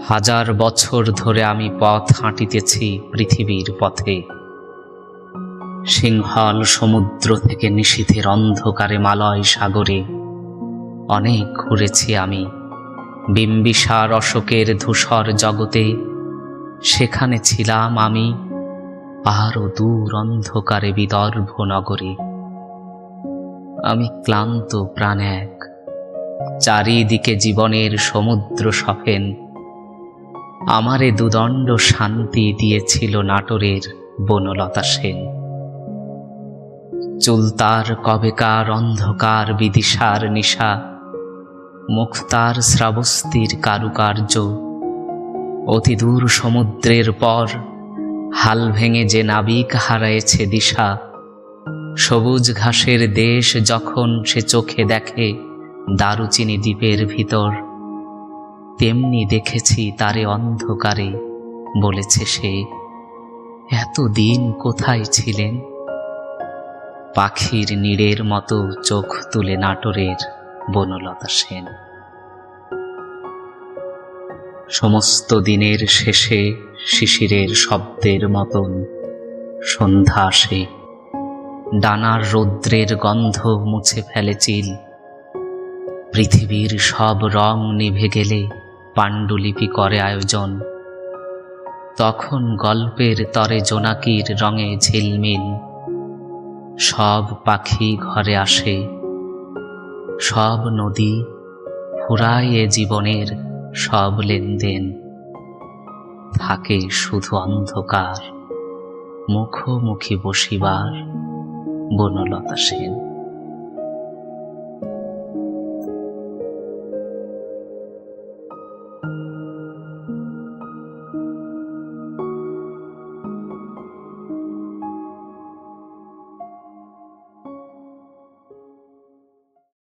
হাজার বছর ধরে আমি পথ হাঁটিতেছি পৃথিবীর পথে। সিংহল সমুদ্র থেকে নিশীথের অন্ধকারে মালয় সাগরে অনেক ঘুরেছি আমি। বিম্বিসার অশোকের ধূসর জগতে সেখানে ছিলাম আমি, আরো দূর অন্ধকারে বিদর্ভ নগরে। আমি ক্লান্ত প্রাণ এক, চারিদিকে জীবনের সমুদ্র সফেন। আমারে দুদণ্ড শান্তি দিয়েছিল নাটোরের বনলতা সেন। চুলতার কবেকার অন্ধকার বিদিশার নিশা, মুক্তার শ্রাবস্তির কারুকার্য, অতি দূর সমুদ্রের পর হাল ভেঙে যে নাবিক হারায়েছে দিশা। সবুজ ঘাসের দেশ যখন সে চোখে দেখে দারুচিনি দ্বীপের ভিতর, তেমনি দেখেছি তারে অন্ধকারে। বলেছে সে, এতদিন কোথায় ছিলেন? পাখির নীড়ের মতো চোখ তুলে নাটোরের বনলতা সেন। সমস্ত দিনের শেষে শিশিরের শব্দের মতন সন্ধ্যা আসে। ডানার রৌদ্রের গন্ধ মুছে ফেলে চিল। পৃথিবীর সব রং নিভে গেলে পাণ্ডুলিপি করে আয়োজন। তখন গল্পের তরে জোনাকির রঙে ঝিলমিল। সব পাখি ঘরে আসে, সব নদী ফুরায় এ জীবনের সব লেনদেন। থাকে শুধু অন্ধকার, মুখোমুখি বসিবার বনলতা সেন।